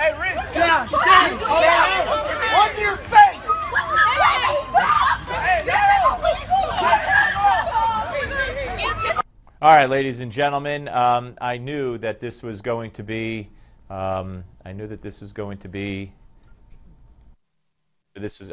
Josh, Dave, on your face! All right, ladies and gentlemen, I knew that this was going to be, I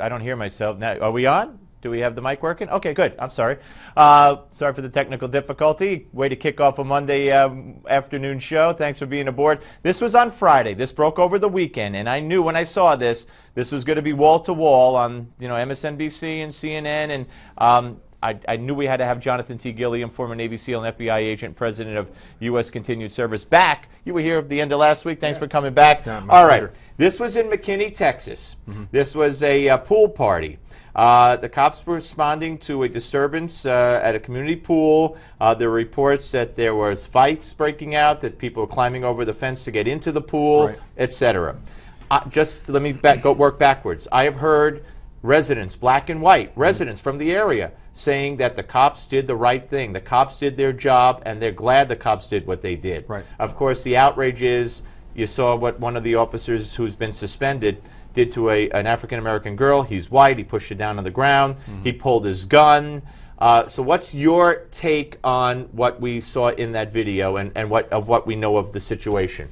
don't hear myself now. Are we on? Do we have the mic working? Okay, good. I'm sorry. Sorry for the technical difficulty. Way to kick off a Monday afternoon show. Thanks for being aboard. This was on Friday. This broke over the weekend, and I knew when I saw this was going to be wall-to-wall on MSNBC and CNN, and I knew we had to have Jonathan T. Gilliam, former Navy SEAL and FBI agent, president of U.S. Continued Service, back. You were here at the end of last week. Thanks for coming back. All right. This was in McKinney, Texas. This was a pool party. The cops were responding to a disturbance at a community pool. There were reports that there was fights breaking out, that people were climbing over the fence to get into the pool, etc. Just let me work backwards. I have heard residents, black and white, residents from the area, saying that the cops did the right thing. The cops did their job, and they're glad the cops did what they did. Of course, the outrage is, you saw what one of the officers who's been suspended did to an African-American girl. He's white. He pushed her down on the ground. He pulled his gun. So what's your take on what we saw in that video and what we know of the situation?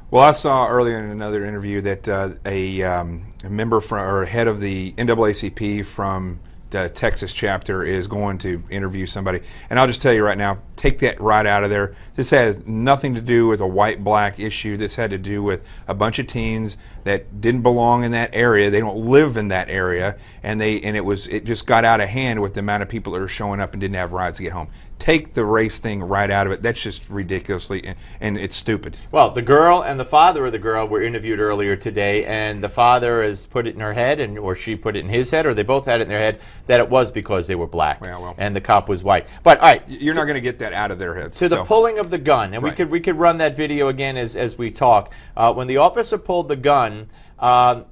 Well, I saw earlier in another interview that a member or head of the NAACP from the Texas chapter is going to interview somebody. And I'll just tell you right now, take that right out of there. This has nothing to do with a white-black issue. This had to do with a bunch of teens that didn't belong in that area. They don't live in that area, and it just got out of hand with the amount of people that are showing up and didn't have rides to get home. Take the race thing right out of it. That's just ridiculously, and it's stupid. Well, the girl and the father of the girl were interviewed earlier today, and the father has put it in her head, or she put it in his head, or they both had it in their head, that it was because they were black, and the cop was white. But all right, you're not going to get that out of their heads. To the pulling of the gun, and we could run that video again as we talk. When the officer pulled the gun,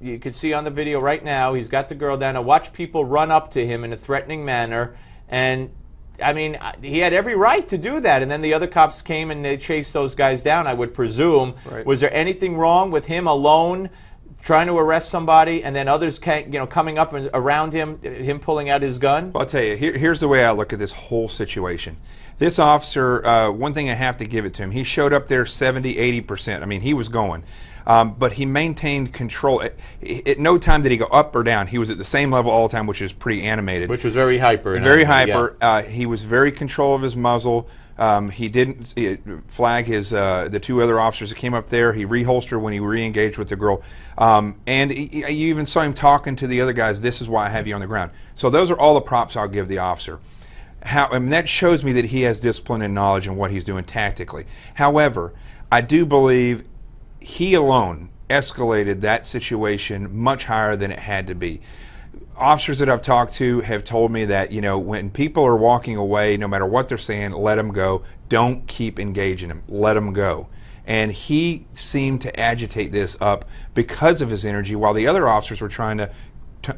you can see on the video right now, he's got the girl down, and watch people run up to him in a threatening manner, and I mean, he had every right to do that, and then the other cops came and they chased those guys down, I would presume. Was there anything wrong with him alone trying to arrest somebody, and then others coming up around him pulling out his gun? Well, I'll tell you, here's the way I look at this whole situation. This officer, one thing I have to give it to him, he showed up there 70, 80%. I mean, he was going. But he maintained control. At no time did he go up or down. He was at the same level all the time, which is pretty animated. Which was very hyper. Very hyper. Yeah. He was very control of his muzzle. He didn't flag the two other officers that came up there. He reholstered when he re-engaged with the girl. And you even saw him talking to the other guys, this is why I have you on the ground. So those are all the props I'll give the officer. And that shows me that he has discipline and knowledge in what he's doing tactically. However, I do believe he alone escalated that situation much higher than it had to be. Officers that I've talked to have told me that, when people are walking away, no matter what they're saying, let them go. Don't keep engaging them. Let them go. And he seemed to agitate this up because of his energy while the other officers were trying to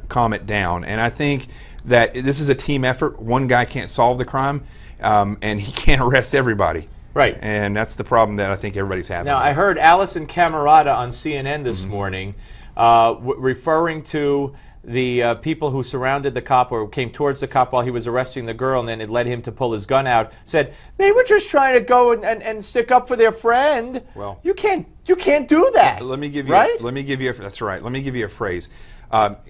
calm it down. And I think that this is a team effort. One guy can't solve the crime, and he can't arrest everybody. Right. And that's the problem that I think everybody's having. Now, I heard Allison Camerata on CNN this morning referring to the people who surrounded the cop or came towards the cop while he was arresting the girl, and then it led him to pull his gun out, said they were just trying to go and stick up for their friend. Well, you can't do that. Let me give you that's right. Let me give you a phrase.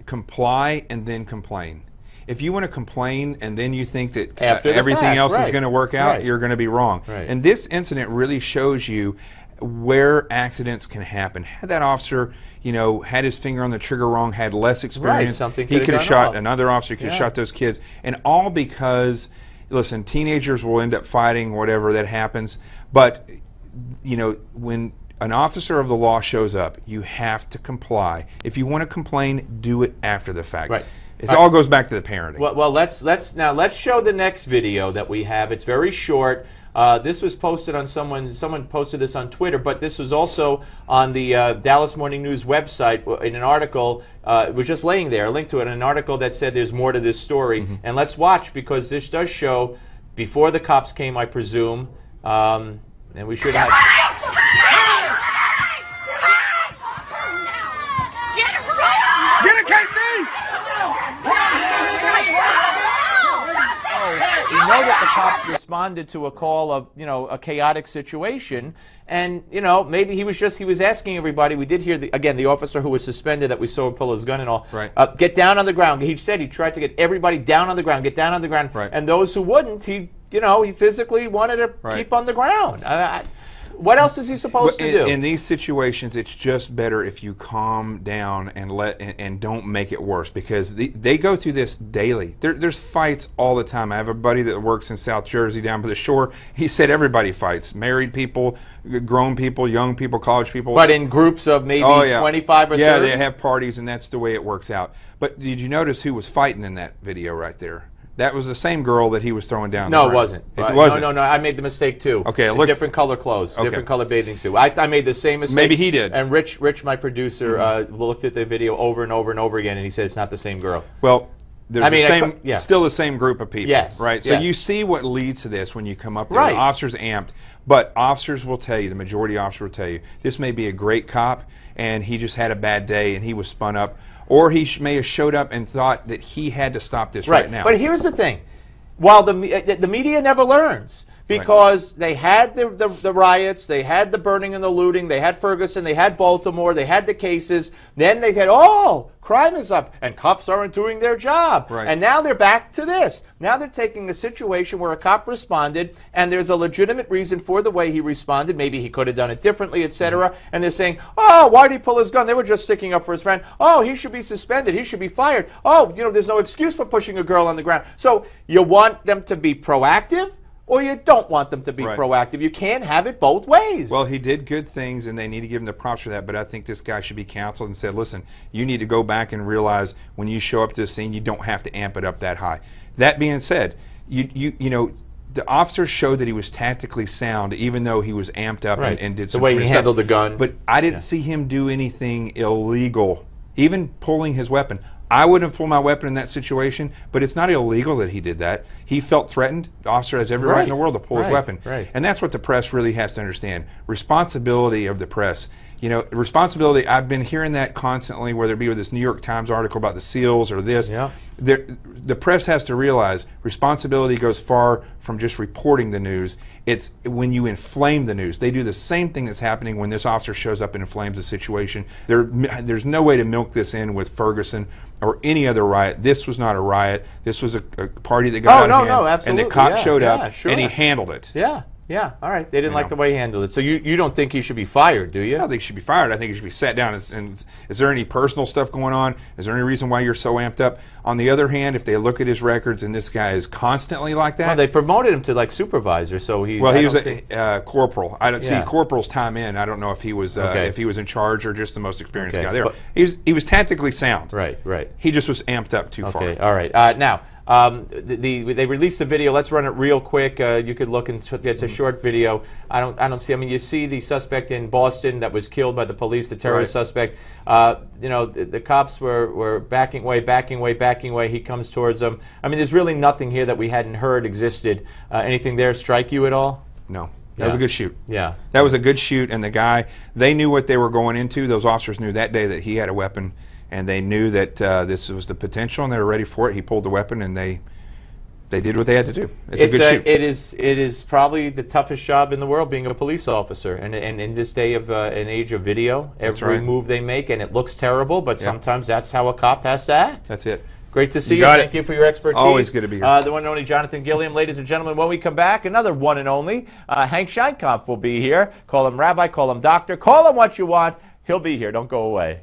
Comply and then complain. If you want to complain and then you think that everything else is going to work out, you're going to be wrong. And this incident really shows you where accidents can happen. Had that officer, had his finger on the trigger wrong, had less experience, he could have shot another officer, could have shot those kids. And all because, listen, teenagers will end up fighting, whatever that happens. But, when an officer of the law shows up, you have to comply. If you want to complain, do it after the fact. It all goes back to the parenting. Well, let's show the next video that we have. It's very short. This was posted on someone posted this on Twitter, but this was also on the Dallas Morning News website in an article. It was just laying there, a link to it, an article that said there's more to this story. And let's watch, because this does show before the cops came, I presume, and we should have. We know that the cops responded to a call of, a chaotic situation, and, maybe he was asking everybody. We did hear, again, the officer who was suspended that we saw pull his gun and all, right. Get down on the ground. He said he tried to get everybody down on the ground, get down on the ground, right. And those who wouldn't, he physically wanted to keep on the ground. What else is he supposed to do? In these situations, it's just better if you calm down and don't make it worse, because they go through this daily. There's fights all the time. I have a buddy that works in South Jersey down by the shore. He said everybody fights. Married people, grown people, young people, college people. But in groups of maybe 25 or 30? Yeah, they have parties, and that's the way it works out. But did you notice who was fighting in that video right there? That was the same girl that he was throwing down. No, it wasn't. It wasn't. No. I made the mistake too. Okay, it looked different color clothes, different color bathing suit. I made the same mistake. Maybe he did. And Rich, my producer, looked at the video over and over and over again, and he said it's not the same girl. Well, there's still the same group of people, yes, right? So you see what leads to this when you come up there. Right. The officers amped, but officers will tell you, the majority of officers will tell you, this may be a great cop, and he just had a bad day, and he was spun up, or he may have showed up and thought that he had to stop this right now. But here's the thing. While the media never learns, because they had the riots, they had the burning and the looting, they had Ferguson, they had Baltimore, they had the cases, then they had, crime is up, and cops aren't doing their job. Right. And now they're back to this. Now they're taking a situation where a cop responded, and there's a legitimate reason for the way he responded. Maybe he could have done it differently, etc. And they're saying, why did he pull his gun? They were just sticking up for his friend. He should be suspended. He should be fired. There's no excuse for pushing a girl on the ground. So you want them to be proactive, or you don't want them to be proactive. You can't have it both ways. Well, he did good things, and they need to give him the props for that, but I think this guy should be counseled and said, listen, you need to go back and realize when you show up to the scene, you don't have to amp it up that high. That being said, the officer showed that he was tactically sound, even though he was amped up and did some the way he handled the gun. But I didn't see him do anything illegal, even pulling his weapon. I wouldn't have pulled my weapon in that situation, but it's not illegal that he did that. He felt threatened. The officer has every right in the world to pull his weapon. Right. And that's what the press really has to understand. Responsibility of the press. Responsibility, I've been hearing that constantly, whether it be with this New York Times article about the SEALs or this. Yeah. The press has to realize responsibility goes far from just reporting the news. It's when you inflame the news. They do the same thing that's happening when this officer shows up and inflames the situation. There's no way to milk this in with Ferguson or any other riot. This was not a riot. This was a party that got out of hand. Absolutely. And the cop showed up, and he handled it. Yeah, all right. They didn't like the way he handled it. So you don't think he should be fired, do you? I don't think he should be fired. I think he should be sat down. And is there any personal stuff going on? Is there any reason why you're so amped up? On the other hand, if they look at his records and this guy is constantly like that. Well, they promoted him to supervisor, so he. Well, he was a corporal. I don't see corporal's time in. I don't know if he was in charge or just the most experienced guy there. He was tactically sound. Right. He just was amped up too far. Okay, all right. Now. They released the video. Let's run it real quick. You could look and it's a short video. I don't see. I mean, you see the suspect in Boston that was killed by the police, the terrorist suspect. The cops were backing away. He comes towards them. I mean, there's really nothing here that we hadn't heard existed. Anything there strike you at all? No. That was a good shoot. Yeah. That was a good shoot, and the guy, they knew what they were going into. Those officers knew that day that he had a weapon. And they knew that this was the potential, and they were ready for it. He pulled the weapon, and they did what they had to do. It's a good shoot. It is probably the toughest job in the world, being a police officer. And in this day of an age of video, every move they make, and it looks terrible, but sometimes that's how a cop has to act. That's it. Great to see you. Thank you for your expertise. Always good to be here. The one and only Jonathan Gilliam. Ladies and gentlemen, when we come back, another one and only Hank Scheinkopf will be here. Call him Rabbi, call him Doctor, call him what you want. He'll be here. Don't go away.